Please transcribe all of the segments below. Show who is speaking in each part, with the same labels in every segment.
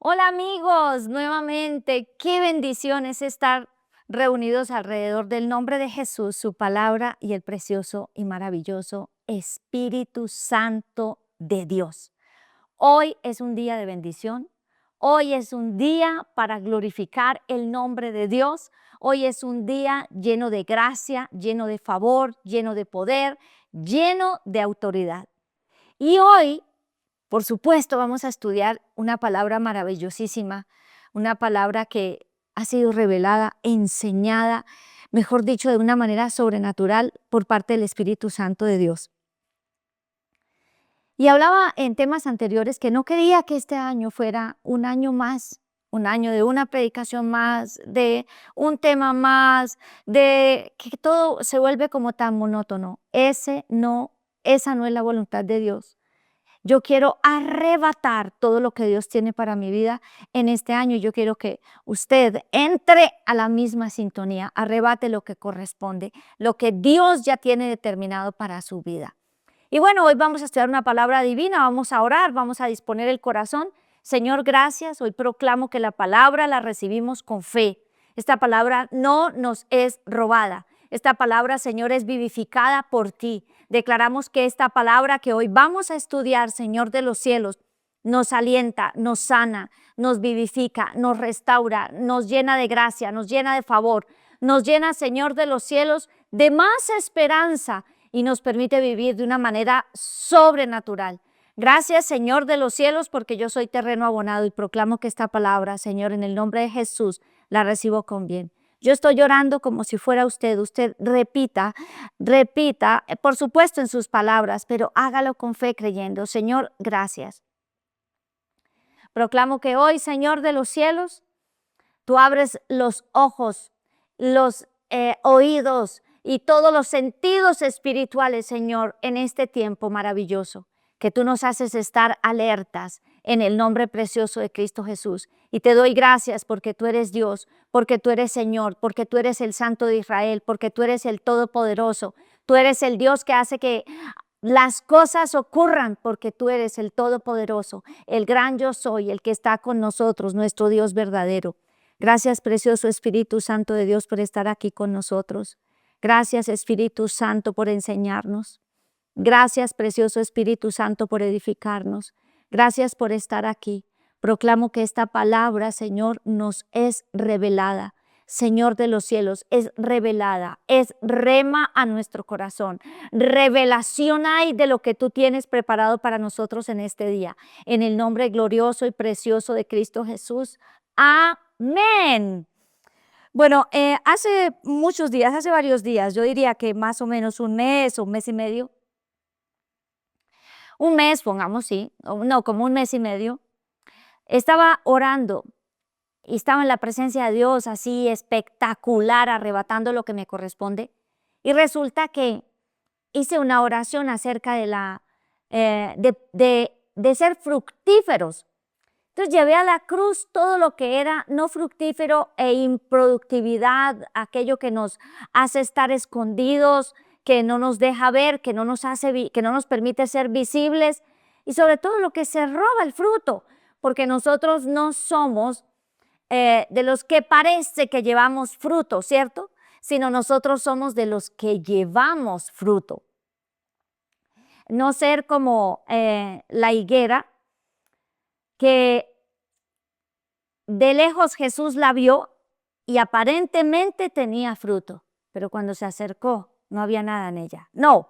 Speaker 1: Hola amigos, nuevamente, qué bendición es estar reunidos alrededor del nombre de Jesús, su palabra y el precioso y maravilloso Espíritu Santo de Dios. Hoy es un día de bendición, hoy es un día para glorificar el nombre de Dios, hoy es un día lleno de gracia, lleno de favor, lleno de poder, lleno de autoridad. Y hoy, por supuesto, vamos a estudiar una palabra maravillosísima, una palabra que ha sido revelada, enseñada, mejor dicho, de una manera sobrenatural por parte del Espíritu Santo de Dios. Y hablaba en temas anteriores que no quería que este año fuera un año más, un año de una predicación más, de un tema más, de que todo se vuelve como tan monótono. Esa no es la voluntad de Dios. Yo quiero arrebatar todo lo que Dios tiene para mi vida en este año. Yo quiero que usted entre a la misma sintonía, arrebate lo que corresponde, lo que Dios ya tiene determinado para su vida. Y bueno, hoy vamos a estudiar una palabra divina, vamos a orar, vamos a disponer el corazón. Señor, gracias. Hoy proclamo que la palabra la recibimos con fe. Esta palabra no nos es robada. Esta palabra, Señor, es vivificada por ti. Declaramos que esta palabra que hoy vamos a estudiar, Señor de los cielos, nos alienta, nos sana, nos vivifica, nos restaura, nos llena de gracia, nos llena de favor, nos llena, Señor de los cielos, de más esperanza y nos permite vivir de una manera sobrenatural. Gracias, Señor de los cielos, porque yo soy terreno abonado y proclamo que esta palabra, Señor, en el nombre de Jesús, la recibo con bien. Yo estoy llorando como si fuera usted. Usted repita, por supuesto en sus palabras, pero hágalo con fe creyendo. Señor, gracias. Proclamo que hoy, Señor de los cielos, tú abres los ojos, los oídos y todos los sentidos espirituales, Señor, en este tiempo maravilloso, que tú nos haces estar alertas en el nombre precioso de Cristo Jesús. Y te doy gracias porque tú eres Dios, porque tú eres Señor, porque tú eres el Santo de Israel, porque tú eres el Todopoderoso. Tú eres el Dios que hace que las cosas ocurran, porque tú eres el Todopoderoso, el gran yo soy, el que está con nosotros, nuestro Dios verdadero. Gracias, precioso Espíritu Santo de Dios, por estar aquí con nosotros. Gracias, Espíritu Santo, por enseñarnos. Gracias, precioso Espíritu Santo, por edificarnos. Gracias por estar aquí. Proclamo que esta palabra, Señor, nos es revelada. Señor de los cielos, es revelada, es rema a nuestro corazón. Revelación hay de lo que tú tienes preparado para nosotros en este día. En el nombre glorioso y precioso de Cristo Jesús. Amén. Bueno, hace muchos días, hace varios días, yo diría que más o menos un mes o un mes y medio, un mes, pongamos, sí, no, como un mes y medio, estaba orando y estaba en la presencia de Dios así espectacular, arrebatando lo que me corresponde. Y resulta que hice una oración acerca de de ser fructíferos. Entonces llevé a la cruz todo lo que era no fructífero e improductividad, aquello que nos hace estar escondidos, que no nos deja ver, que no nos permite ser visibles, y sobre todo lo que se roba el fruto, porque nosotros no somos de los que parece que llevamos fruto, ¿cierto? Sino nosotros somos de los que llevamos fruto. No ser como la higuera, que de lejos Jesús la vio y aparentemente tenía fruto, pero cuando se acercó no había nada en ella. No,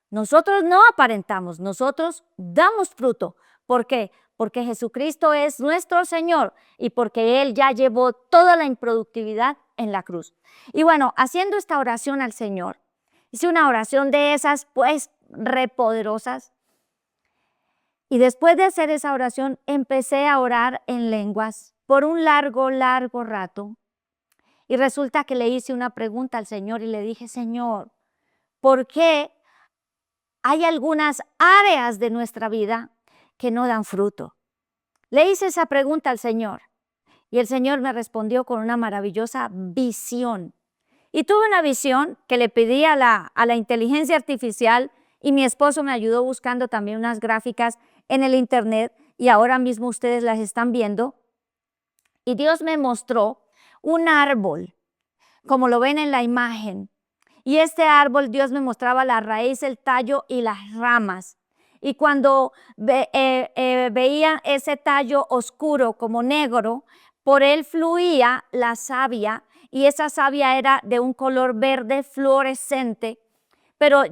Speaker 1: nosotros no aparentamos, nosotros damos fruto. ¿Por qué? Porque Jesucristo es nuestro Señor y porque Él ya llevó toda la improductividad en la cruz. Y bueno, haciendo esta oración al Señor, hice una oración de esas pues repoderosas. Y después de hacer esa oración, empecé a orar en lenguas por un largo rato. Y resulta que le hice una pregunta al Señor y le dije, Señor, ¿por qué hay algunas áreas de nuestra vida que no dan fruto? Le hice esa pregunta al Señor y el Señor me respondió con una maravillosa visión. Y tuve una visión que le pedí a la inteligencia artificial y mi esposo me ayudó buscando también unas gráficas en el internet y ahora mismo ustedes las están viendo. Y Dios me mostró un árbol, como lo ven en la imagen. Y este árbol, Dios me mostraba la raíz, el tallo y las ramas. Y cuando veía ese tallo oscuro como negro, por él fluía la savia, y esa savia era de un color verde fluorescente, pero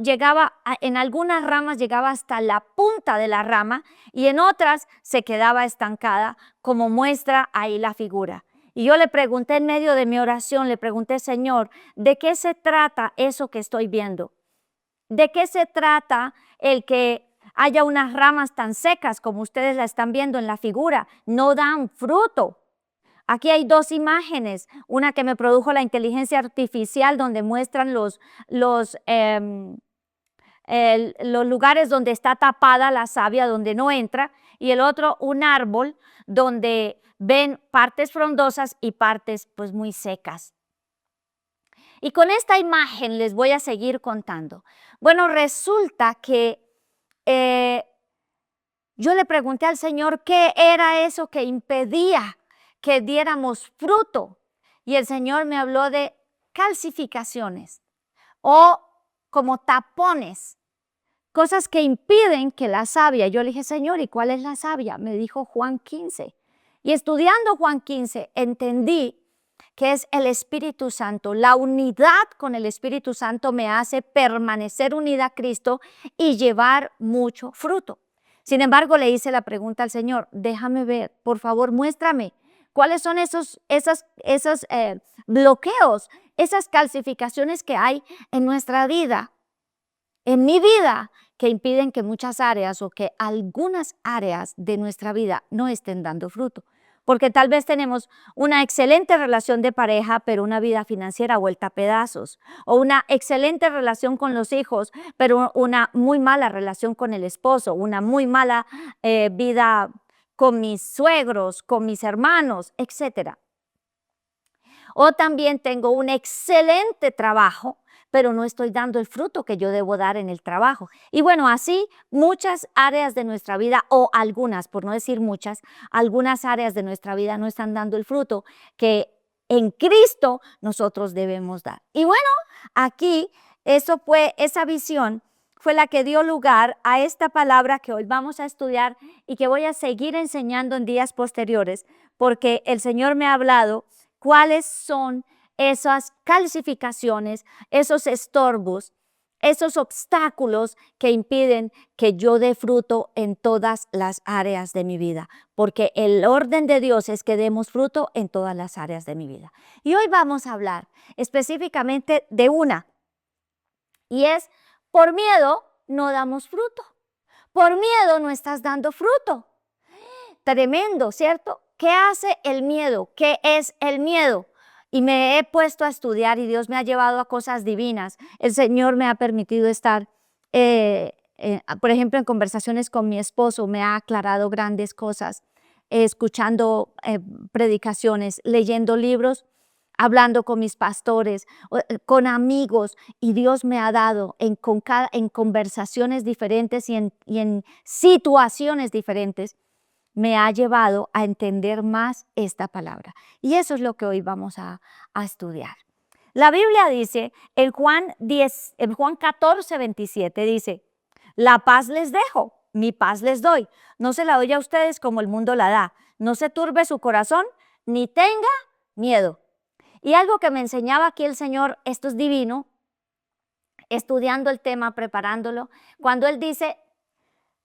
Speaker 1: en algunas ramas llegaba hasta la punta de la rama y en otras se quedaba estancada, como muestra ahí la figura. Y yo le pregunté en medio de mi oración, le pregunté, Señor, ¿de qué se trata eso que estoy viendo? ¿De qué se trata el que haya unas ramas tan secas como ustedes la están viendo en la figura? No dan fruto. Aquí hay dos imágenes, una que me produjo la inteligencia artificial donde muestran los lugares donde está tapada la savia, donde no entra, y el otro un árbol donde ven partes frondosas y partes pues muy secas. Y con esta imagen les voy a seguir contando. Bueno, resulta que yo le pregunté al Señor qué era eso que impedía que diéramos fruto. Y el Señor me habló de calcificaciones o como tapones, cosas que impiden que la savia. Yo le dije, Señor, ¿y cuál es la savia? Me dijo Juan 15. Y estudiando Juan 15 entendí que es el Espíritu Santo. La unidad con el Espíritu Santo me hace permanecer unida a Cristo y llevar mucho fruto. Sin embargo, le hice la pregunta al Señor, déjame ver, por favor, muéstrame cuáles son esos bloqueos, esas calcificaciones que hay en nuestra vida, en mi vida, que impiden que muchas áreas o que algunas áreas de nuestra vida no estén dando fruto. Porque tal vez tenemos una excelente relación de pareja, pero una vida financiera vuelta a pedazos. O una excelente relación con los hijos, pero una muy mala relación con el esposo. Una muy mala vida con mis suegros, con mis hermanos, etc. O también tengo un excelente trabajo, pero no estoy dando el fruto que yo debo dar en el trabajo. Y bueno, así muchas áreas de nuestra vida, o algunas, por no decir muchas, algunas áreas de nuestra vida no están dando el fruto que en Cristo nosotros debemos dar. Y bueno, aquí esa visión fue la que dio lugar a esta palabra que hoy vamos a estudiar y que voy a seguir enseñando en días posteriores, porque el Señor me ha hablado cuáles son esas calcificaciones, esos estorbos, esos obstáculos que impiden que yo dé fruto en todas las áreas de mi vida, porque el orden de Dios es que demos fruto en todas las áreas de mi vida. Y hoy vamos a hablar específicamente de una, y es: por miedo no damos fruto, por miedo no estás dando fruto. Tremendo, ¿cierto? ¿Qué hace el miedo? ¿Qué es el miedo? Y me he puesto a estudiar y Dios me ha llevado a cosas divinas. El Señor me ha permitido estar, por ejemplo, en conversaciones con mi esposo, me ha aclarado grandes cosas, escuchando predicaciones, leyendo libros, hablando con mis pastores, con amigos, y Dios me ha dado en conversaciones diferentes y en situaciones diferentes, me ha llevado a entender más esta palabra. Y eso es lo que hoy vamos a estudiar. La Biblia dice en Juan 14, 27, dice: la paz les dejo, mi paz les doy. No se la doy a ustedes como el mundo la da. No se turbe su corazón, ni tenga miedo. Y algo que me enseñaba aquí el Señor, esto es divino, estudiando el tema, preparándolo, cuando Él dice,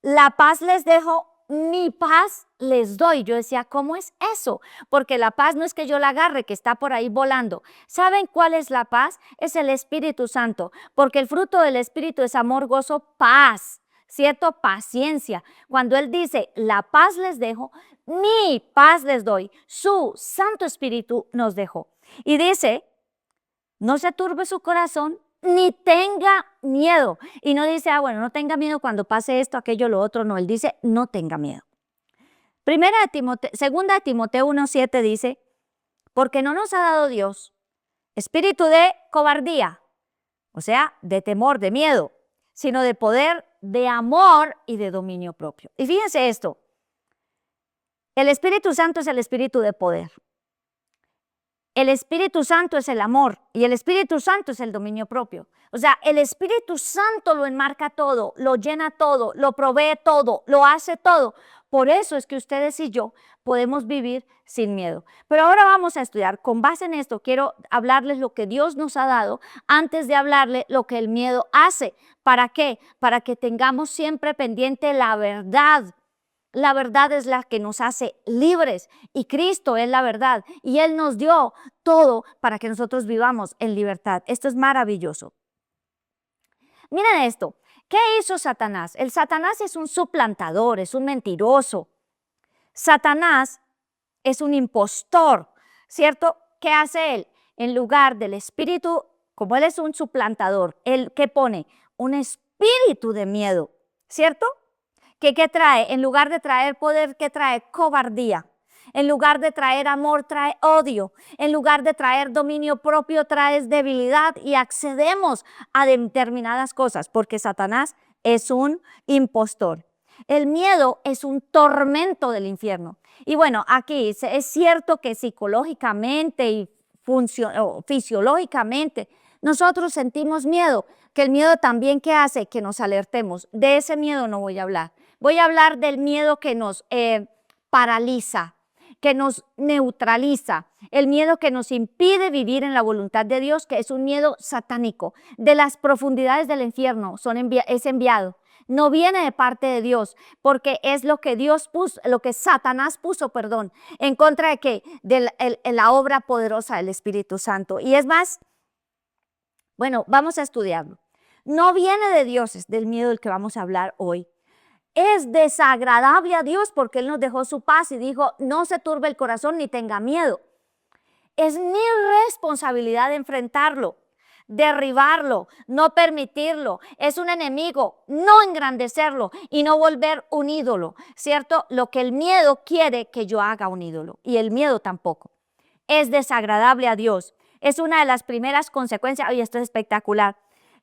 Speaker 1: la paz les dejo, mi paz les doy. Yo decía, ¿cómo es eso? Porque la paz no es que yo la agarre, que está por ahí volando. ¿Saben cuál es la paz? Es el Espíritu Santo, porque el fruto del Espíritu es amor, gozo, paz, ¿cierto? Paciencia. Cuando Él dice, la paz les dejo, mi paz les doy, su Santo Espíritu nos dejó. Y dice, no se turbe su corazón, ni tenga miedo. Y no dice, bueno, no tenga miedo cuando pase esto, aquello, lo otro. No, Él dice, no tenga miedo. Segunda de Timoteo 1:7 dice, porque no nos ha dado Dios espíritu de cobardía, o sea, de temor, de miedo, sino de poder, de amor y de dominio propio. Y fíjense esto, el Espíritu Santo es el espíritu de poder. El Espíritu Santo es el amor y el Espíritu Santo es el dominio propio. O sea, el Espíritu Santo lo enmarca todo, lo llena todo, lo provee todo, lo hace todo. Por eso es que ustedes y yo podemos vivir sin miedo. Pero ahora vamos a estudiar. Con base en esto, quiero hablarles lo que Dios nos ha dado antes de hablarle lo que el miedo hace. ¿Para qué? Para que tengamos siempre pendiente la verdad. La verdad es la que nos hace libres y Cristo es la verdad y Él nos dio todo para que nosotros vivamos en libertad. Esto es maravilloso. Miren esto, ¿qué hizo Satanás? El Satanás es un suplantador, es un mentiroso. Satanás es un impostor, ¿cierto? ¿Qué hace él? En lugar del espíritu, como él es un suplantador, él ¿qué pone? Un espíritu de miedo, ¿cierto? ¿Qué trae? En lugar de traer poder, ¿qué trae? Cobardía. En lugar de traer amor, trae odio. En lugar de traer dominio propio, trae debilidad y accedemos a determinadas cosas porque Satanás es un impostor. El miedo es un tormento del infierno. Y bueno, aquí es cierto que psicológicamente y fisiológicamente nosotros sentimos miedo, que el miedo también ¿qué hace? Que nos alertemos. De ese miedo no voy a hablar. Voy a hablar del miedo que nos paraliza, que nos neutraliza, el miedo que nos impide vivir en la voluntad de Dios, que es un miedo satánico. De las profundidades del infierno es enviado. No viene de parte de Dios, porque es lo que Dios puso, lo que Satanás puso, en contra de ¿qué? De la obra poderosa del Espíritu Santo. Y es más, bueno, vamos a estudiarlo. No viene de Dios, es del miedo del que vamos a hablar hoy. Es desagradable a Dios porque Él nos dejó su paz y dijo, no se turbe el corazón ni tenga miedo. Es mi responsabilidad enfrentarlo, derribarlo, no permitirlo. Es un enemigo, no engrandecerlo y no volver un ídolo, ¿cierto? Lo que el miedo quiere que yo haga un ídolo y el miedo tampoco. Es desagradable a Dios. Es una de las primeras consecuencias, y esto es espectacular,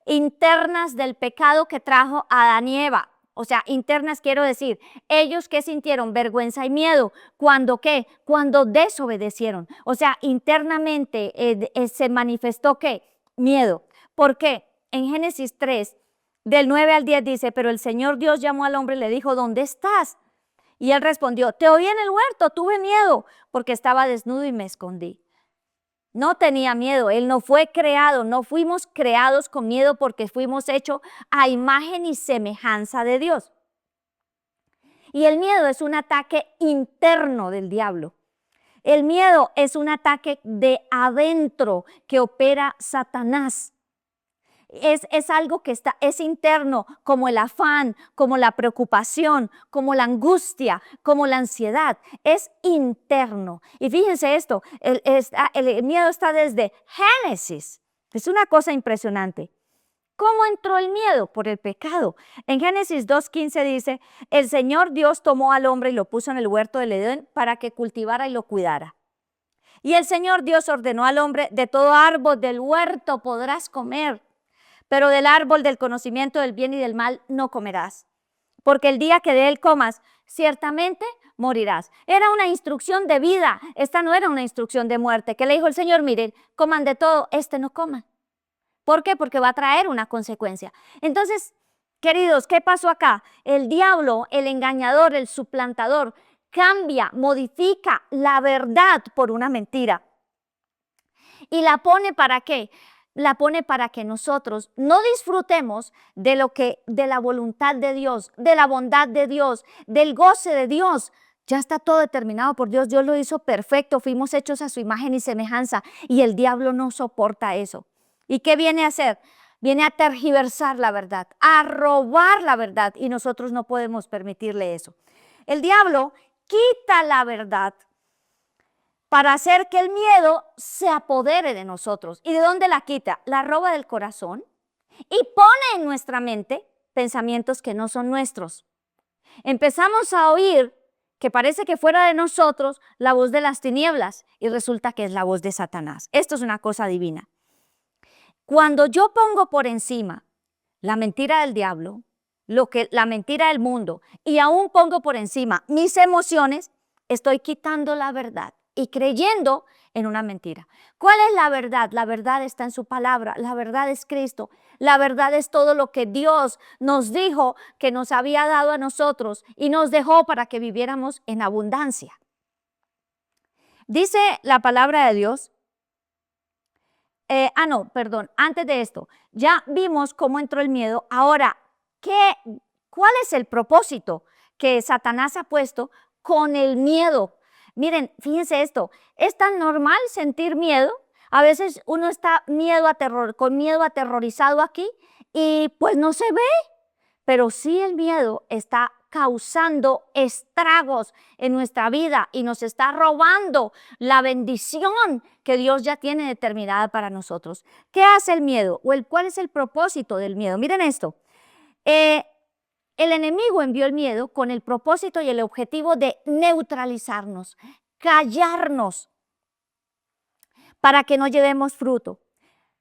Speaker 1: internas del pecado que trajo Adán y Eva. O sea, internas quiero decir, ellos que sintieron vergüenza y miedo, ¿cuándo qué? Cuando desobedecieron. O sea, internamente se manifestó ¿qué? Miedo. ¿Por qué? En Génesis 3, del 9 al 10 dice, pero el Señor Dios llamó al hombre y le dijo, ¿dónde estás? Y él respondió, te oí en el huerto, tuve miedo, porque estaba desnudo y me escondí. No tenía miedo, él no fue creado, no fuimos creados con miedo porque fuimos hechos a imagen y semejanza de Dios. Y el miedo es un ataque interno del diablo. El miedo es un ataque de adentro que opera Satanás. Es algo que es interno, como el afán, como la preocupación, como la angustia, como la ansiedad. Es interno. Y fíjense esto, el miedo está desde Génesis. Es una cosa impresionante. ¿Cómo entró el miedo? Por el pecado. En Génesis 2:15 dice, el Señor Dios tomó al hombre y lo puso en el huerto del Edén para que cultivara y lo cuidara. Y el Señor Dios ordenó al hombre, de todo árbol del huerto podrás comer, pero del árbol del conocimiento del bien y del mal no comerás, porque el día que de él comas, ciertamente morirás. Era una instrucción de vida, esta no era una instrucción de muerte, que le dijo el Señor, miren, coman de todo, no coman. ¿Por qué? Porque va a traer una consecuencia. Entonces, queridos, ¿qué pasó acá? El diablo, el engañador, el suplantador, cambia, modifica la verdad por una mentira. ¿Y la pone para qué? La pone para que nosotros no disfrutemos de la voluntad de Dios, de la bondad de Dios, del goce de Dios. Ya está todo determinado por Dios. Dios lo hizo perfecto. Fuimos hechos a su imagen y semejanza. Y el diablo no soporta eso. ¿Y qué viene a hacer? Viene a tergiversar la verdad, a robar la verdad. Y nosotros no podemos permitirle eso. El diablo quita la verdad para hacer que el miedo se apodere de nosotros. ¿Y de dónde la quita? La roba del corazón y pone en nuestra mente pensamientos que no son nuestros. Empezamos a oír que parece que fuera de nosotros la voz de las tinieblas y resulta que es la voz de Satanás. Esto es una cosa divina. Cuando yo pongo por encima la mentira del diablo, la mentira del mundo y aún pongo por encima mis emociones, estoy quitando la verdad y creyendo en una mentira. ¿Cuál es la verdad? La verdad está en su palabra, la verdad es Cristo, la verdad es todo lo que Dios nos dijo que nos había dado a nosotros y nos dejó para que viviéramos en abundancia. Dice la palabra de Dios, antes de esto, ya vimos cómo entró el miedo. Ahora, ¿cuál es el propósito que Satanás ha puesto con el miedo? Miren, fíjense esto, es tan normal sentir miedo. A veces uno está con miedo aterrorizado aquí y pues no se ve, pero sí el miedo está causando estragos en nuestra vida y nos está robando la bendición que Dios ya tiene determinada para nosotros. ¿Qué hace el miedo? ¿Cuál es el propósito del miedo? Miren esto. El enemigo envió el miedo con el propósito y el objetivo de neutralizarnos, callarnos para que no llevemos fruto,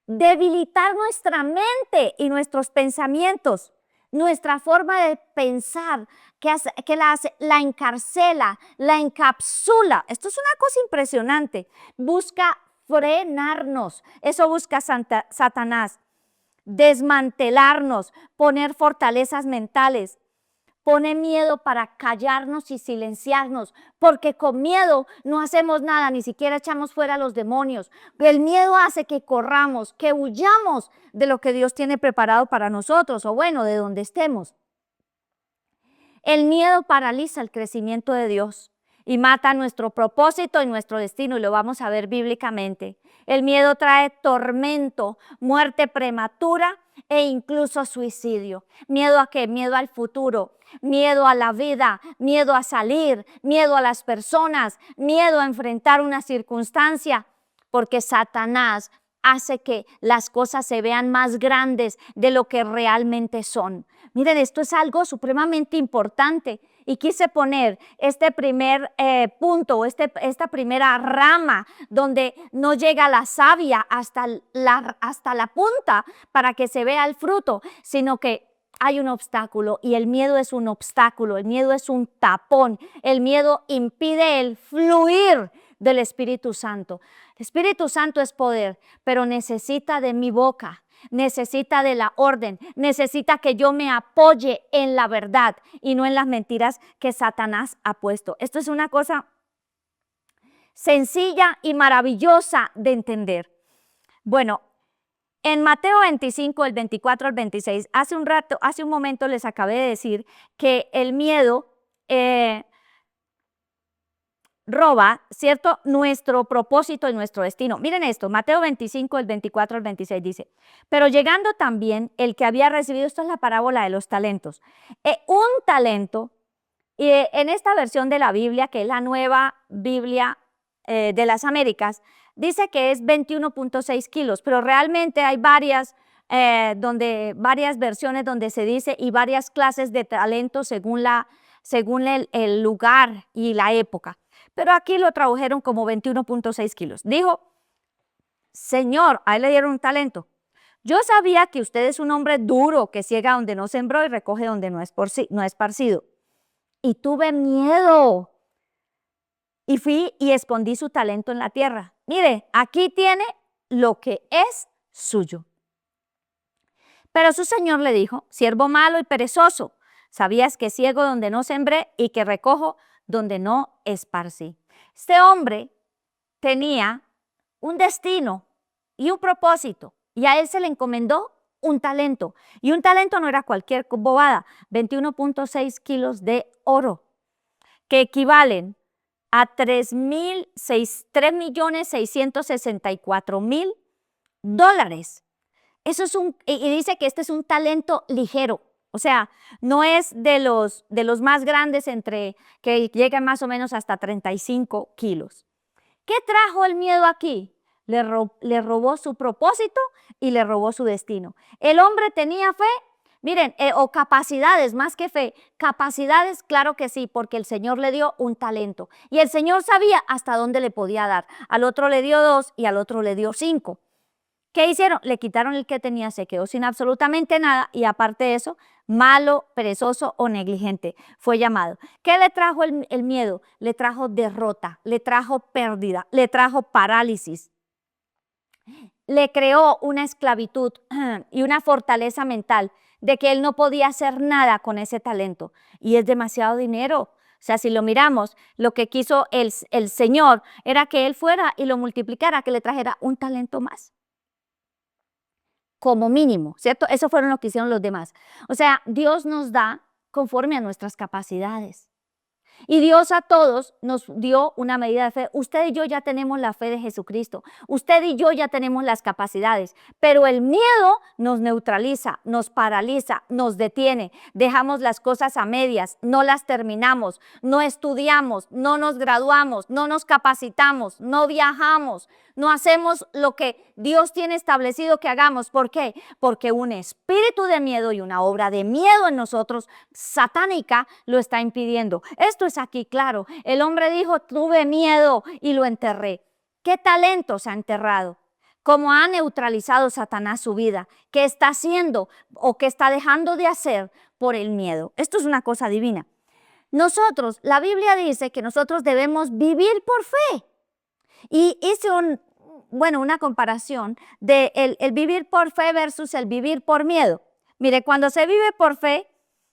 Speaker 1: debilitar nuestra mente y nuestros pensamientos, nuestra forma de pensar, que la encarcela, la encapsula. Esto es una cosa impresionante. Busca frenarnos. Eso busca Satanás. Desmantelarnos, poner fortalezas mentales. Pone miedo para callarnos y silenciarnos, porque con miedo no hacemos nada, ni siquiera echamos fuera a los demonios. El miedo hace que corramos, que huyamos de lo que Dios tiene preparado para nosotros, o bueno, de donde estemos. El miedo paraliza el crecimiento de Dios y mata nuestro propósito y nuestro destino, y lo vamos a ver bíblicamente. El miedo trae tormento, muerte prematura e incluso suicidio. ¿Miedo a qué? Miedo al futuro, miedo a la vida, miedo a salir, miedo a las personas, miedo a enfrentar una circunstancia, porque Satanás hace que las cosas se vean más grandes de lo que realmente son. Miren, esto es algo supremamente importante y quise poner este primer punto, esta primera rama donde no llega la savia hasta la punta para que se vea el fruto, sino que hay un obstáculo y el miedo es un obstáculo, el miedo es un tapón, el miedo impide el fluir del Espíritu Santo. El Espíritu Santo es poder, pero necesita de mi boca, necesita de la orden, necesita que yo me apoye en la verdad y no en las mentiras que Satanás ha puesto. Esto es una cosa sencilla y maravillosa de entender. Bueno, en Mateo 25, el 24 al 26, hace un momento les acabé de decir que el miedo roba, ¿cierto?, nuestro propósito y nuestro destino. Miren esto, Mateo 25, el 24 al 26 dice, pero llegando también el que había recibido, esto es la parábola de los talentos, un talento, y en esta versión de la Biblia, que es la nueva Biblia de las Américas, dice que es 21.6 kilos, pero realmente hay varias versiones donde se dice y varias clases de talentos según el lugar y la época. Pero aquí lo tradujeron como 21.6 kilos. Dijo, Señor, a él le dieron un talento. Yo sabía que usted es un hombre duro, que ciega donde no sembró y recoge donde no es esparcido. Y tuve miedo. Y fui y escondí su talento en la tierra. Mire, aquí tiene lo que es suyo. Pero su señor le dijo, siervo malo y perezoso, sabías que ciego donde no sembré y que recojo donde no esparcí. Este hombre tenía un destino y un propósito, y a él se le encomendó un talento. Y un talento no era cualquier bobada, 21.6 kilos de oro, que equivalen a $3,664,000. Eso es y dice que este es un talento ligero. O sea, no es de los más grandes, que llegan más o menos hasta 35 kilos. ¿Qué trajo el miedo aquí? Le robó su propósito y le robó su destino. El hombre tenía fe, miren, o capacidades, más que fe, capacidades, claro que sí, porque el Señor le dio un talento. Y el Señor sabía hasta dónde le podía dar. Al otro le dio 2 y al otro le dio 5. ¿Qué hicieron? Le quitaron el que tenía, se quedó sin absolutamente nada y aparte de eso, malo, perezoso o negligente fue llamado. ¿Qué le trajo el miedo? Le trajo derrota, le trajo pérdida, le trajo parálisis. Le creó una esclavitud y una fortaleza mental de que él no podía hacer nada con ese talento. Y es demasiado dinero. O sea, si lo miramos, lo que quiso el Señor era que él fuera y lo multiplicara, que le trajera un talento más. Como mínimo, ¿cierto? Eso fueron lo que hicieron los demás. O sea, Dios nos da conforme a nuestras capacidades. Y Dios a todos nos dio una medida de fe. Usted y yo ya tenemos la fe de Jesucristo. Usted y yo ya tenemos las capacidades. Pero el miedo nos neutraliza, nos paraliza, nos detiene. Dejamos las cosas a medias, no las terminamos, no estudiamos, no nos graduamos, no nos capacitamos, no viajamos, no hacemos lo que Dios tiene establecido que hagamos. ¿Por qué? Porque un espíritu de miedo y una obra de miedo en nosotros, satánica, lo está impidiendo. Esto es aquí claro. El hombre dijo, tuve miedo y lo enterré. ¿Qué talento se ha enterrado? ¿Cómo ha neutralizado Satanás su vida? ¿Qué está haciendo o qué está dejando de hacer por el miedo? Esto es una cosa divina. Nosotros, la Biblia dice que nosotros debemos vivir por fe. Y hice una comparación de el vivir por fe versus el vivir por miedo. Mire, cuando se vive por fe,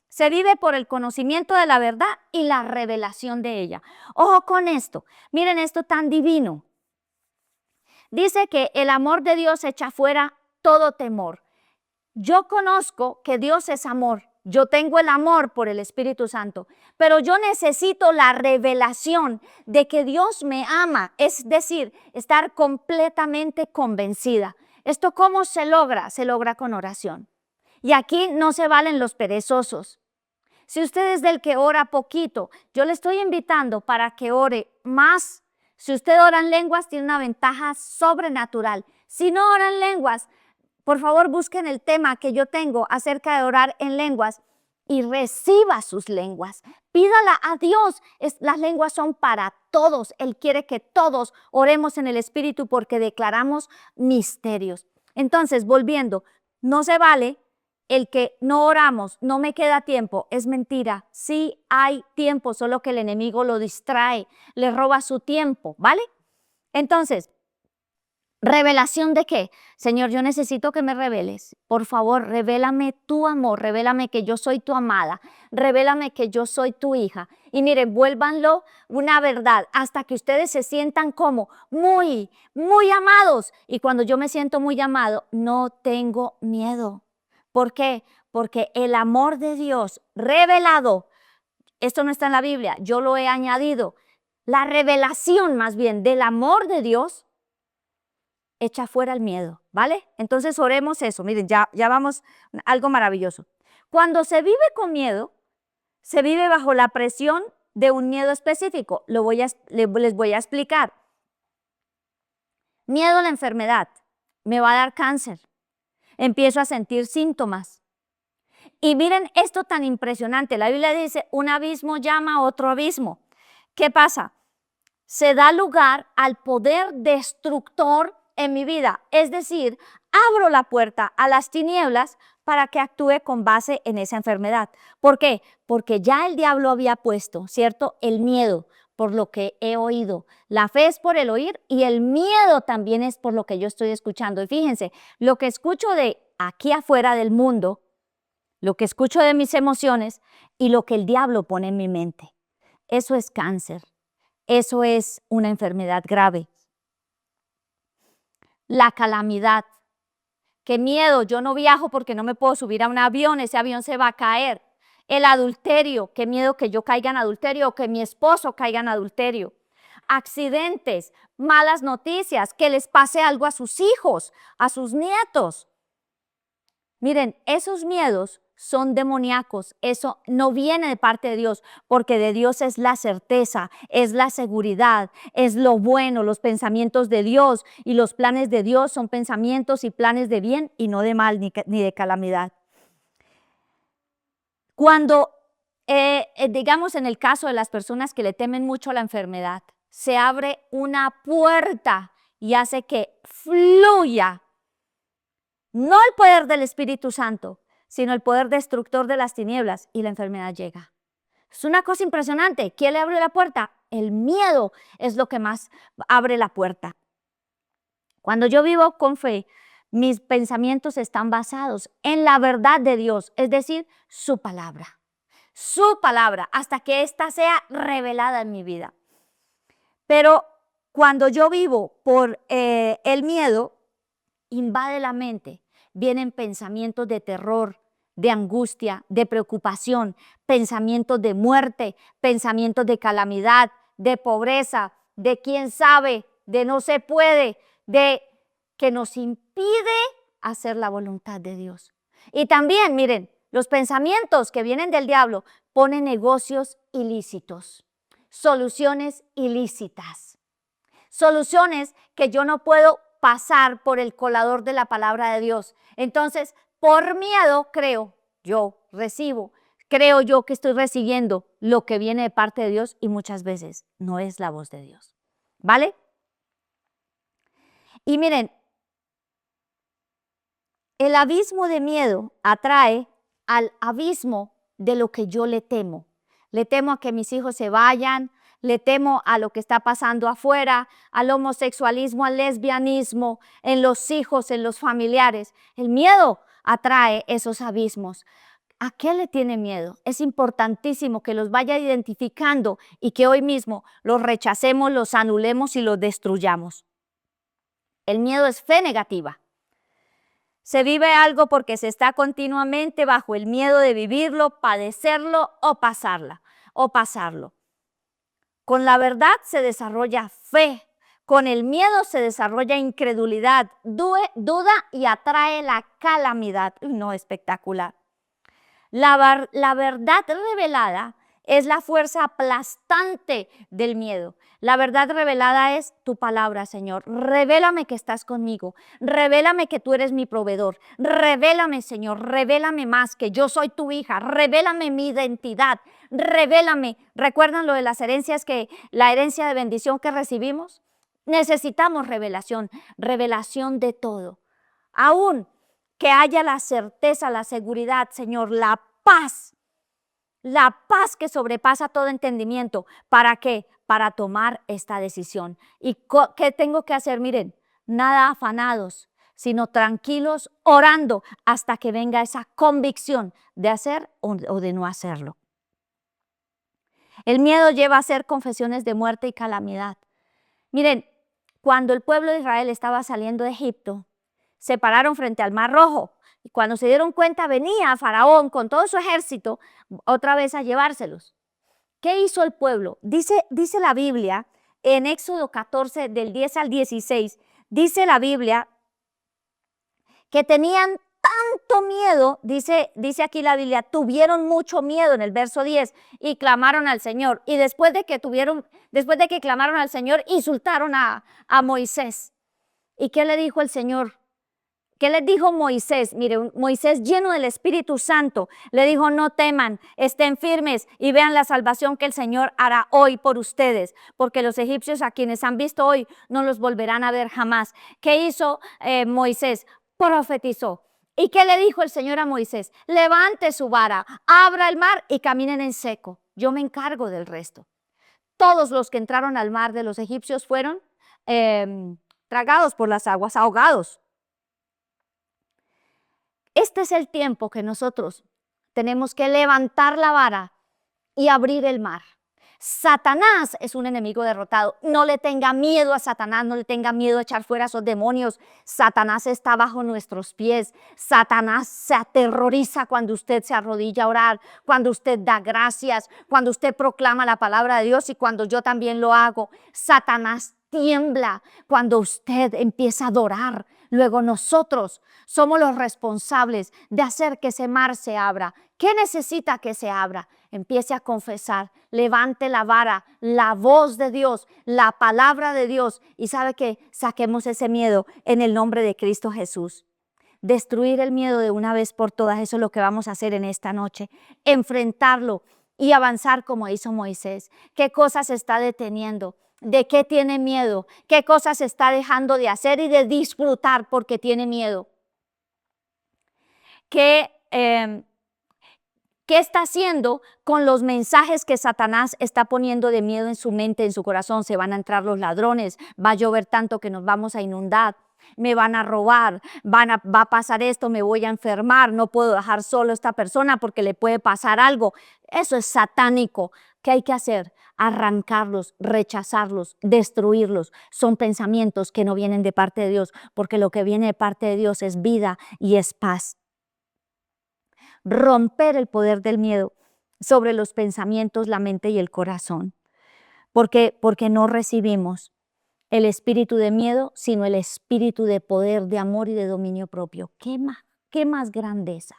Speaker 1: se vive por el conocimiento de la verdad y la revelación de ella. Ojo con esto, miren esto tan divino. Dice que el amor de Dios echa fuera todo temor. Yo conozco que Dios es amor. Yo tengo el amor por el Espíritu Santo, pero yo necesito la revelación de que Dios me ama, es decir, estar completamente convencida. ¿Esto cómo se logra? Se logra con oración. Y aquí no se valen los perezosos. Si usted es del que ora poquito, yo le estoy invitando para que ore más. Si usted ora en lenguas, tiene una ventaja sobrenatural. Si no ora en lenguas, por favor, busquen el tema que yo tengo acerca de orar en lenguas y reciba sus lenguas. Pídala a Dios. Las lenguas son para todos. Él quiere que todos oremos en el Espíritu porque declaramos misterios. Entonces, volviendo, no se vale el que no oramos, no me queda tiempo. Es mentira. Sí hay tiempo, solo que el enemigo lo distrae, le roba su tiempo, ¿vale? Entonces, ¿revelación de qué? Señor, yo necesito que me reveles. Por favor, revélame tu amor, revélame que yo soy tu amada, revélame que yo soy tu hija. Y miren, vuélvanlo una verdad hasta que ustedes se sientan como muy, muy amados. Y cuando yo me siento muy amado, no tengo miedo. ¿Por qué? Porque el amor de Dios revelado, esto no está en la Biblia, yo lo he añadido, la revelación más bien del amor de Dios echa fuera el miedo, ¿vale? Entonces oremos eso. Miren, ya vamos, algo maravilloso. Cuando se vive con miedo, se vive bajo la presión de un miedo específico. Les voy a explicar. Miedo a la enfermedad. Me va a dar cáncer. Empiezo a sentir síntomas. Y miren esto tan impresionante. La Biblia dice, un abismo llama a otro abismo. ¿Qué pasa? Se da lugar al poder destructor en mi vida, es decir, abro la puerta a las tinieblas para que actúe con base en esa enfermedad. ¿Por qué? Porque ya el diablo había puesto, ¿cierto? El miedo por lo que he oído. La fe es por el oír y el miedo también es por lo que yo estoy escuchando. Y fíjense, lo que escucho de aquí afuera del mundo, lo que escucho de mis emociones y lo que el diablo pone en mi mente. Eso es cáncer. Eso es una enfermedad grave. La calamidad. Qué miedo, yo no viajo porque no me puedo subir a un avión, ese avión se va a caer. El adulterio, qué miedo que yo caiga en adulterio o que mi esposo caiga en adulterio. Accidentes, malas noticias, que les pase algo a sus hijos, a sus nietos. Miren, esos miedos son demoníacos, eso no viene de parte de Dios, porque de Dios es la certeza, es la seguridad, es lo bueno, los pensamientos de Dios y los planes de Dios son pensamientos y planes de bien y no de mal ni de calamidad. Cuando, digamos en el caso de las personas que le temen mucho a la enfermedad, se abre una puerta y hace que fluya no el poder del Espíritu Santo, sino el poder destructor de las tinieblas, y la enfermedad llega. Es una cosa impresionante. ¿Quién le abre la puerta? El miedo es lo que más abre la puerta. Cuando yo vivo con fe, mis pensamientos están basados en la verdad de Dios, es decir, su palabra. Su palabra, hasta que ésta sea revelada en mi vida. Pero cuando yo vivo por el miedo, invade la mente, vienen pensamientos de terror, de angustia, de preocupación, pensamientos de muerte, pensamientos de calamidad, de pobreza, de quién sabe, de no se puede, de que nos impide hacer la voluntad de Dios. Y también, miren, los pensamientos que vienen del diablo ponen negocios ilícitos, soluciones ilícitas, soluciones que yo no puedo pasar por el colador de la palabra de Dios. Entonces, por miedo creo yo que estoy recibiendo lo que viene de parte de Dios, y muchas veces no es la voz de Dios. ¿Vale? Y miren, el abismo de miedo atrae al abismo de lo que yo le temo. Le temo a que mis hijos se vayan, le temo a lo que está pasando afuera, al homosexualismo, al lesbianismo, en los hijos, en los familiares. El miedo atrae esos abismos. ¿A qué le tiene miedo? Es importantísimo que los vaya identificando y que hoy mismo los rechacemos, los anulemos y los destruyamos. El miedo es fe negativa. Se vive algo porque se está continuamente bajo el miedo de vivirlo, padecerlo o pasarlo. Con la verdad se desarrolla fe, con el miedo se desarrolla incredulidad, duda y atrae la calamidad. No, espectacular. La verdad revelada es la fuerza aplastante del miedo. La verdad revelada es tu palabra, Señor. Revélame que estás conmigo. Revélame que tú eres mi proveedor. Revélame, Señor. Revélame más que yo soy tu hija. Revélame mi identidad. Revélame. ¿Recuerdan lo de las herencias, que la herencia de bendición que recibimos? Necesitamos revelación de todo. Aún que haya la certeza, la seguridad, Señor, la paz que sobrepasa todo entendimiento. ¿Para qué? Para tomar esta decisión. ¿Y qué tengo que hacer? Miren, nada afanados, sino tranquilos, orando hasta que venga esa convicción de hacer o de no hacerlo. El miedo lleva a hacer confesiones de muerte y calamidad. Miren, cuando el pueblo de Israel estaba saliendo de Egipto, se pararon frente al Mar Rojo. Y cuando se dieron cuenta, venía Faraón con todo su ejército otra vez a llevárselos. ¿Qué hizo el pueblo? Dice la Biblia en Éxodo 14, del 10 al 16, dice la Biblia que tenían tanto miedo, dice aquí la Biblia, tuvieron mucho miedo en el verso 10 y clamaron al Señor. Y después de que clamaron al Señor, insultaron a Moisés. ¿Y qué le dijo el Señor? ¿Qué les dijo Moisés? Mire, Moisés, lleno del Espíritu Santo, le dijo: no teman, estén firmes y vean la salvación que el Señor hará hoy por ustedes, porque los egipcios a quienes han visto hoy no los volverán a ver jamás. ¿Qué hizo Moisés? Profetizó. ¿Y qué le dijo el Señor a Moisés? Levante su vara, abra el mar y caminen en seco. Yo me encargo del resto. Todos los que entraron al mar de los egipcios fueron tragados por las aguas, ahogados. Este es el tiempo que nosotros tenemos que levantar la vara y abrir el mar. Satanás es un enemigo derrotado. No le tenga miedo a Satanás, no le tenga miedo a echar fuera a esos demonios. Satanás está bajo nuestros pies. Satanás se aterroriza cuando usted se arrodilla a orar, cuando usted da gracias, cuando usted proclama la palabra de Dios y cuando yo también lo hago. Satanás tiembla cuando usted empieza a adorar. Luego nosotros somos los responsables de hacer que ese mar se abra. ¿Qué necesita que se abra? Empiece a confesar, levante la vara, la voz de Dios, la palabra de Dios, y sabe que saquemos ese miedo en el nombre de Cristo Jesús. Destruir el miedo de una vez por todas, eso es lo que vamos a hacer en esta noche. Enfrentarlo y avanzar como hizo Moisés. ¿Qué cosas está deteniendo? ¿De qué tiene miedo? ¿Qué cosas está dejando de hacer y de disfrutar porque tiene miedo? ¿qué está haciendo con los mensajes que Satanás está poniendo de miedo en su mente, en su corazón? Se van a entrar los ladrones, va a llover tanto que nos vamos a inundar, me van a robar, va a pasar esto, me voy a enfermar, no puedo dejar solo a esta persona porque le puede pasar algo. Eso es satánico. ¿Qué hay que hacer? Arrancarlos, rechazarlos, destruirlos. Son pensamientos que no vienen de parte de Dios, porque lo que viene de parte de Dios es vida y es paz. Romper el poder del miedo sobre los pensamientos, la mente y el corazón. Porque no recibimos el espíritu de miedo, sino el espíritu de poder, de amor y de dominio propio. ¿Qué más grandeza?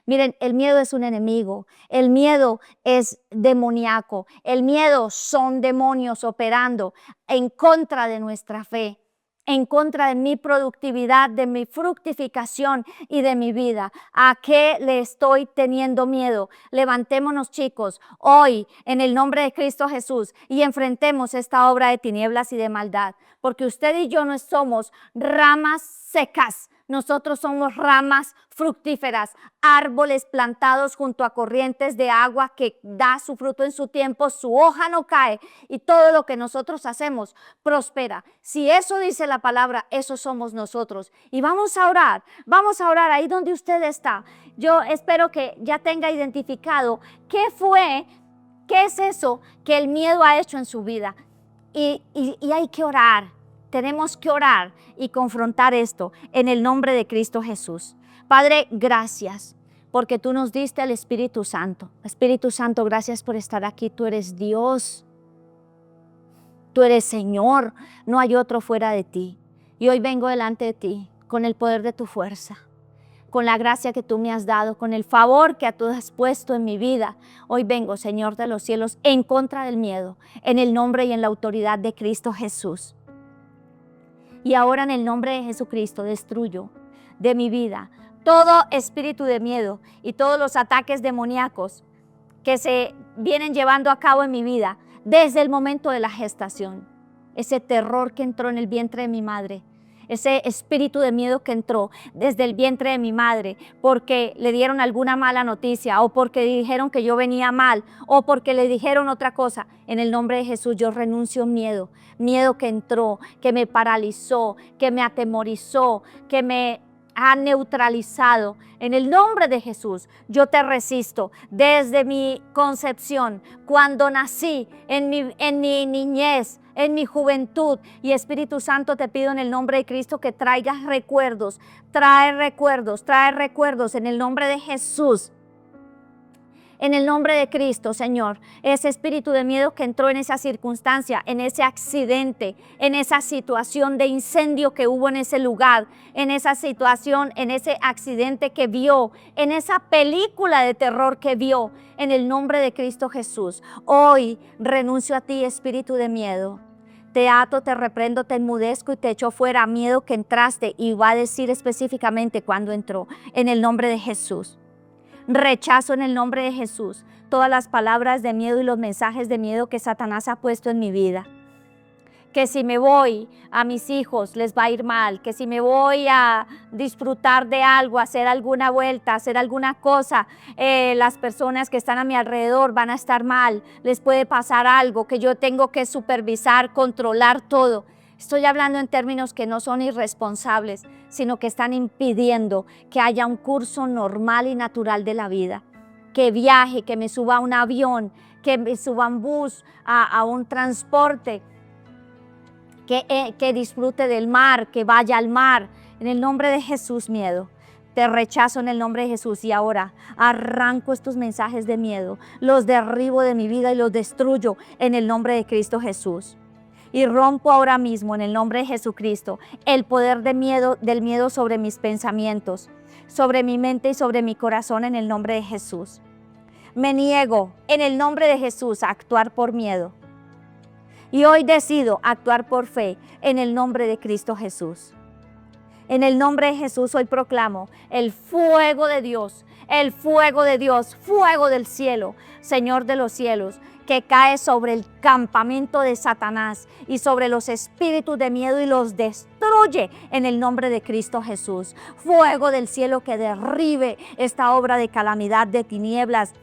Speaker 1: Miren, el miedo es un enemigo, el miedo es demoníaco, el miedo son demonios operando en contra de nuestra fe, en contra de mi productividad, de mi fructificación y de mi vida. ¿A qué le estoy teniendo miedo? Levantémonos, chicos, hoy en el nombre de Cristo Jesús y enfrentemos esta obra de tinieblas y de maldad, porque usted y yo no somos ramas secas. Nosotros somos ramas fructíferas, árboles plantados junto a corrientes de agua que da su fruto en su tiempo, su hoja no cae y todo lo que nosotros hacemos prospera. Si eso dice la palabra, eso somos nosotros. Y vamos a orar ahí donde usted está. Yo espero que ya tenga identificado qué es eso que el miedo ha hecho en su vida. Y hay que orar. Tenemos que orar y confrontar esto en el nombre de Cristo Jesús. Padre, gracias porque tú nos diste al Espíritu Santo. Espíritu Santo, gracias por estar aquí. Tú eres Dios. Tú eres Señor. No hay otro fuera de ti. Y hoy vengo delante de ti con el poder de tu fuerza, con la gracia que tú me has dado, con el favor que tú has puesto en mi vida. Hoy vengo, Señor de los cielos, en contra del miedo, en el nombre y en la autoridad de Cristo Jesús. Y ahora en el nombre de Jesucristo destruyo de mi vida todo espíritu de miedo y todos los ataques demoníacos que se vienen llevando a cabo en mi vida desde el momento de la gestación. Ese terror que entró en el vientre de mi madre, ese espíritu de miedo que entró desde el vientre de mi madre porque le dieron alguna mala noticia o porque dijeron que yo venía mal o porque le dijeron otra cosa. En el nombre de Jesús yo renuncio miedo que entró, que me paralizó, que me atemorizó, que me ha neutralizado. En el nombre de Jesús, yo te resisto desde mi concepción, cuando nací, en mi niñez, en mi juventud. Y Espíritu Santo, te pido en el nombre de Cristo que traigas recuerdos, trae recuerdos en el nombre de Jesús. En el nombre de Cristo, Señor, ese espíritu de miedo que entró en esa circunstancia, en ese accidente, en esa situación de incendio que hubo en ese lugar, en esa situación, en ese accidente que vio, en esa película de terror que vio, en el nombre de Cristo Jesús. Hoy renuncio a ti, espíritu de miedo. Te ato, te reprendo, te enmudezco y te echo fuera. Miedo que entraste, y va a decir específicamente cuándo entró, en el nombre de Jesús. Rechazo en el nombre de Jesús todas las palabras de miedo y los mensajes de miedo que Satanás ha puesto en mi vida. Que si me voy a mis hijos les va a ir mal, que si me voy a disfrutar de algo, hacer alguna vuelta, hacer alguna cosa, las personas que están a mi alrededor van a estar mal, les puede pasar algo, que yo tengo que supervisar, controlar todo. Estoy hablando en términos que no son irresponsables, sino que están impidiendo que haya un curso normal y natural de la vida. Que viaje, que me suba a un avión, que me suba a un bus, a un transporte, que disfrute del mar, que vaya al mar. En el nombre de Jesús, miedo. Te rechazo en el nombre de Jesús y ahora arranco estos mensajes de miedo, los derribo de mi vida y los destruyo en el nombre de Cristo Jesús. Y rompo ahora mismo en el nombre de Jesucristo el poder del miedo sobre mis pensamientos, sobre mi mente y sobre mi corazón en el nombre de Jesús. Me niego en el nombre de Jesús a actuar por miedo. Y hoy decido actuar por fe en el nombre de Cristo Jesús. En el nombre de Jesús hoy proclamo el fuego de Dios, el fuego de Dios, fuego del cielo, Señor de los cielos, que cae sobre el campamento de Satanás y sobre los espíritus de miedo y los destruye en el nombre de Cristo Jesús. Fuego del cielo que derribe esta obra de calamidad, de tinieblas,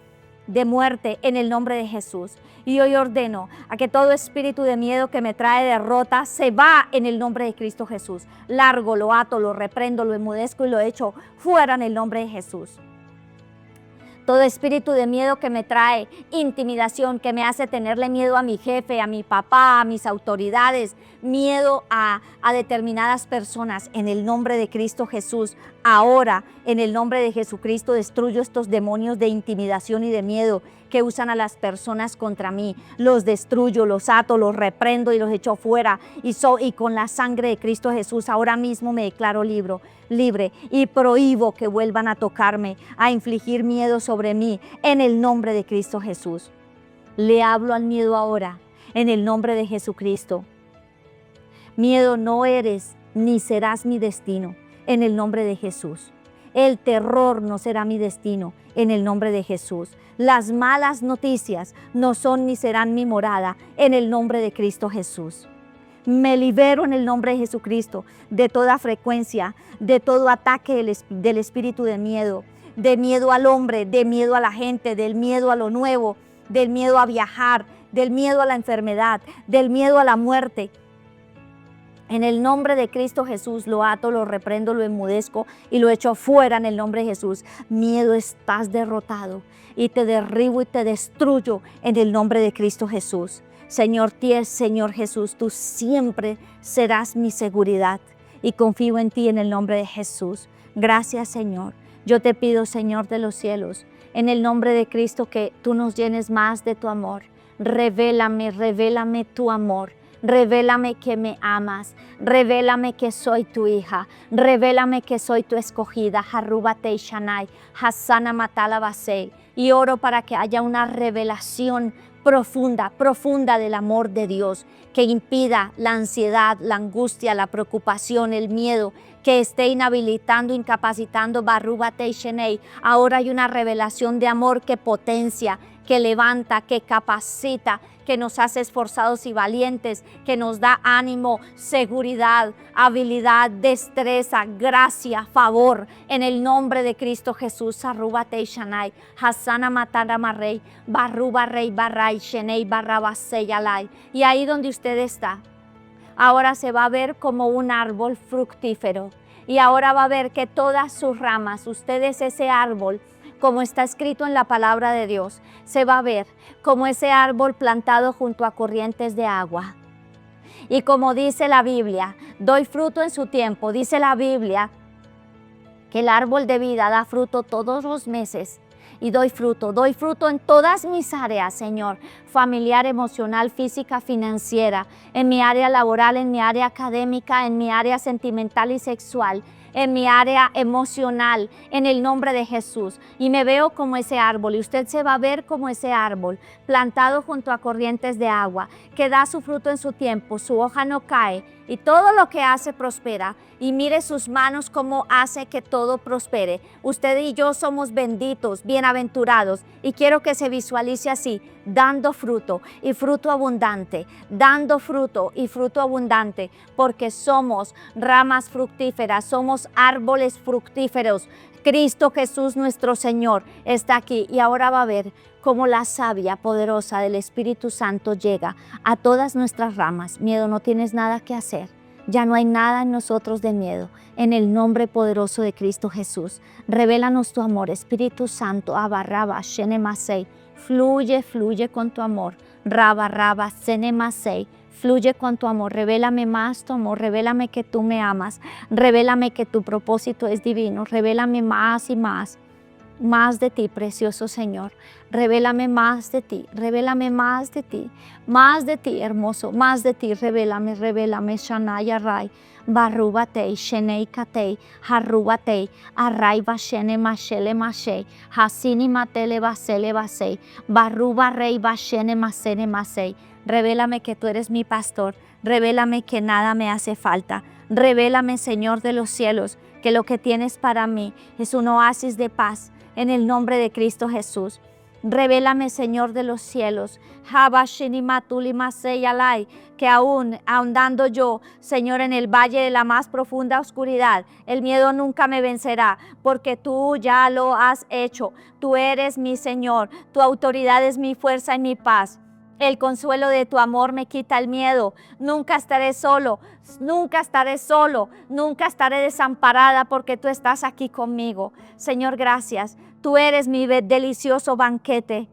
Speaker 1: de muerte en el nombre de Jesús. Y hoy ordeno a que todo espíritu de miedo que me trae derrota se va en el nombre de Cristo Jesús. Largo, lo ato, lo reprendo, lo enmudezco y lo echo fuera en el nombre de Jesús. Todo espíritu de miedo que me trae intimidación, que me hace tenerle miedo a mi jefe, a mi papá, a mis autoridades, miedo a determinadas personas, en el nombre de Cristo Jesús. Ahora, en el nombre de Jesucristo, destruyo estos demonios de intimidación y de miedo que usan a las personas contra mí. Los destruyo, los ato, los reprendo y los echo fuera. Y con la sangre de Cristo Jesús, ahora mismo me declaro libre y prohíbo que vuelvan a tocarme, a infligir miedo sobre mí, en el nombre de Cristo Jesús. Le hablo al miedo ahora, en el nombre de Jesucristo. Miedo, no eres ni serás mi destino, en el nombre de Jesús. El terror no será mi destino, en el nombre de Jesús. Las malas noticias no son ni serán mi morada, en el nombre de Cristo Jesús. Me libero en el nombre de Jesucristo de toda frecuencia, de todo ataque del espíritu de miedo al hombre, de miedo a la gente, del miedo a lo nuevo, del miedo a viajar, del miedo a la enfermedad, del miedo a la muerte. En el nombre de Cristo Jesús lo ato, lo reprendo, lo enmudezco y lo echo fuera en el nombre de Jesús. Miedo, estás derrotado y te derribo y te destruyo en el nombre de Cristo Jesús. Señor Jesús, tú siempre serás mi seguridad y confío en ti en el nombre de Jesús. Gracias, Señor. Yo te pido, Señor de los cielos, en el nombre de Cristo, que tú nos llenes más de tu amor. Revélame tu amor. Revélame que me amas, revélame que soy tu hija, revélame que soy tu escogida. Harubate Shanai, Hasana Matala Basei. Y oro para que haya una revelación profunda del amor de Dios, que impida la ansiedad, la angustia, la preocupación, el miedo, que esté inhabilitando, incapacitando. Barubate Shenei. Ahora hay una revelación de amor que potencia, que levanta, que capacita, que nos hace esforzados y valientes, que nos da ánimo, seguridad, habilidad, destreza, gracia, favor, en el nombre de Cristo Jesús. Arrúbate Shanai, Hasana Matana Marrey, Barruba Rey Barray, Shenei Barrabaseyalai. Y ahí donde usted está, ahora se va a ver como un árbol fructífero. Y ahora va a ver que todas sus ramas, usted es ese árbol, como está escrito en la palabra de Dios. Se va a ver como ese árbol plantado junto a corrientes de agua. Y como dice la Biblia, doy fruto en su tiempo. Dice la Biblia que el árbol de vida da fruto todos los meses. Y doy fruto en todas mis áreas, Señor, familiar, emocional, física, financiera, en mi área laboral, en mi área académica, en mi área sentimental y sexual, en mi área emocional, en el nombre de Jesús. Y me veo como ese árbol, y usted se va a ver como ese árbol, plantado junto a corrientes de agua, que da su fruto en su tiempo, su hoja no cae, y todo lo que hace prospera. Y mire sus manos cómo hace que todo prospere. Usted y yo somos benditos, bienaventurados, y quiero que se visualice así, dando fruto y fruto abundante, dando fruto y fruto abundante, porque somos ramas fructíferas, somos árboles fructíferos. Cristo Jesús nuestro Señor está aquí, y ahora va a ver cómo la savia poderosa del Espíritu Santo llega a todas nuestras ramas. Miedo, no tienes nada que hacer. Ya no hay nada en nosotros de miedo. En el nombre poderoso de Cristo Jesús, revélanos tu amor, Espíritu Santo. Abarraba, Shenemasei. Fluye con tu amor. Raba, Senemasei. Fluye con tu amor, revélame más tu amor, revélame que tú me amas, revélame que tu propósito es divino, revélame más y más de ti, precioso Señor. Revélame más de ti, revélame más de ti, hermoso, más de ti, revélame, Shanaya Rai, Barrubatei, Shenei Katei, Harrubatei, Arrai Bashene Mashele Mashei, Hasini Matele Basele Basei, Barruba Rei Bashene Masene Masei. Revélame que tú eres mi pastor. Revélame que nada me hace falta. Revélame, Señor de los cielos, que lo que tienes para mí es un oasis de paz en el nombre de Cristo Jesús. Revélame, Señor de los cielos, que aún ahondando yo, Señor, en el valle de la más profunda oscuridad, el miedo nunca me vencerá, porque tú ya lo has hecho. Tú eres mi Señor, tu autoridad es mi fuerza y mi paz. El consuelo de tu amor me quita el miedo. Nunca estaré solo, nunca estaré solo, nunca estaré desamparada porque tú estás aquí conmigo. Señor, gracias. Tú eres mi delicioso banquete.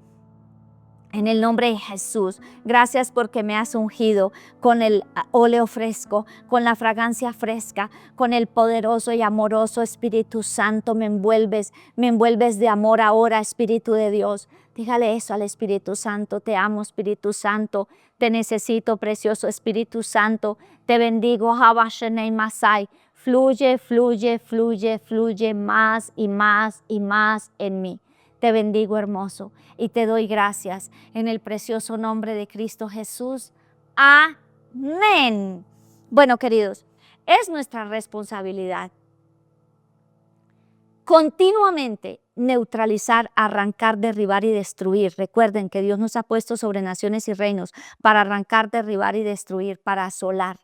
Speaker 1: En el nombre de Jesús, gracias porque me has ungido con el óleo fresco, con la fragancia fresca, con el poderoso y amoroso Espíritu Santo. Me envuelves de amor ahora, Espíritu de Dios. Dígale eso al Espíritu Santo. Te amo, Espíritu Santo. Te necesito, precioso Espíritu Santo. Te bendigo, Habashenei Masai. Fluye, fluye, fluye, fluye más y más y más en mí. Te bendigo, hermoso, y te doy gracias en el precioso nombre de Cristo Jesús. Amén. Bueno, queridos, es nuestra responsabilidad continuamente neutralizar, arrancar, derribar y destruir. Recuerden que Dios nos ha puesto sobre naciones y reinos para arrancar, derribar y destruir, para asolar,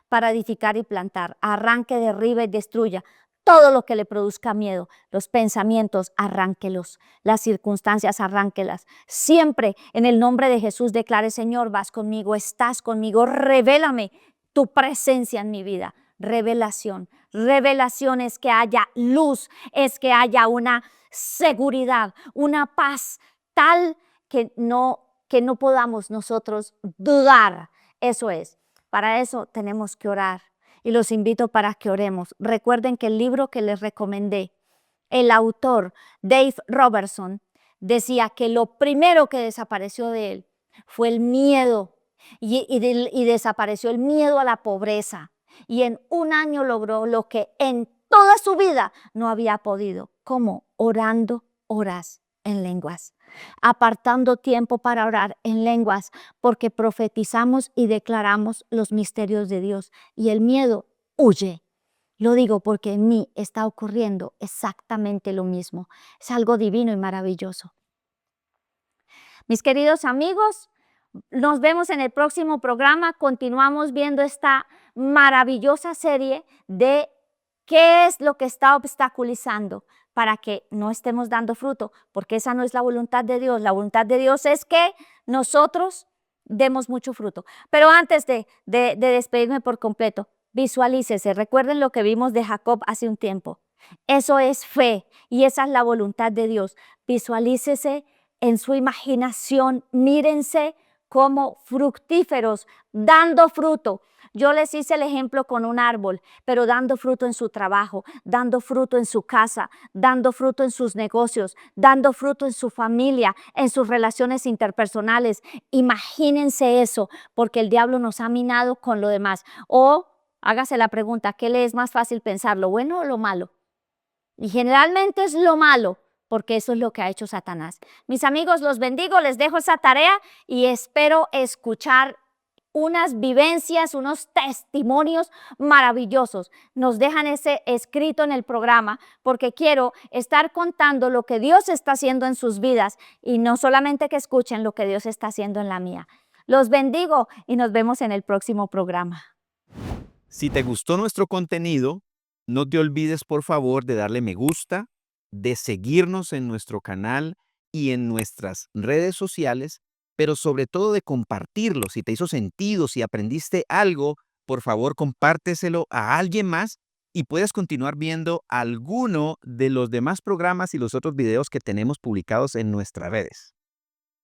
Speaker 1: para edificar y plantar. Arranque, derriba y destruya todo lo que le produzca miedo. Los pensamientos, arránquelos. Las circunstancias, arránquelas. Siempre en el nombre de Jesús declare: Señor, vas conmigo, estás conmigo, revélame tu presencia en mi vida. Revelación. Revelación es que haya luz, es que haya una seguridad, una paz tal que no podamos nosotros dudar. Eso es. Para eso tenemos que orar. Y los invito para que oremos. Recuerden que el libro que les recomendé, el autor Dave Robertson decía que lo primero que desapareció de él fue el miedo y desapareció el miedo a la pobreza. Y en un año logró lo que en toda su vida no había podido. ¿Cómo? Orando horas en lenguas, apartando tiempo para orar en lenguas, porque profetizamos y declaramos los misterios de Dios y el miedo huye. Lo digo porque en mí está ocurriendo exactamente lo mismo. Es algo divino y maravilloso. Mis queridos amigos, nos vemos en el próximo programa. Continuamos viendo esta maravillosa serie de qué es lo que está obstaculizando para que no estemos dando fruto, porque esa no es la voluntad de Dios. La voluntad de Dios es que nosotros demos mucho fruto. Pero antes de despedirme por completo, visualícese. Recuerden lo que vimos de Jacob hace un tiempo. Eso es fe y esa es la voluntad de Dios. Visualícese en su imaginación, mírense como fructíferos, dando fruto. Yo les hice el ejemplo con un árbol, pero dando fruto en su trabajo, dando fruto en su casa, dando fruto en sus negocios, dando fruto en su familia, en sus relaciones interpersonales. Imagínense eso, porque el diablo nos ha minado con lo demás. O hágase la pregunta: ¿qué le es más fácil pensar, lo bueno o lo malo? Y generalmente es lo malo, porque eso es lo que ha hecho Satanás. Mis amigos, los bendigo, les dejo esa tarea y espero escuchar unas vivencias, unos testimonios maravillosos. Nos dejan ese escrito en el programa porque quiero estar contando lo que Dios está haciendo en sus vidas y no solamente que escuchen lo que Dios está haciendo en la mía. Los bendigo y nos vemos en el próximo programa.
Speaker 2: Si te gustó nuestro contenido, no te olvides por favor de darle me gusta, de seguirnos en nuestro canal y en nuestras redes sociales, pero sobre todo de compartirlo. Si te hizo sentido, si aprendiste algo, por favor compárteselo a alguien más y puedes continuar viendo alguno de los demás programas y los otros videos que tenemos publicados en nuestras redes.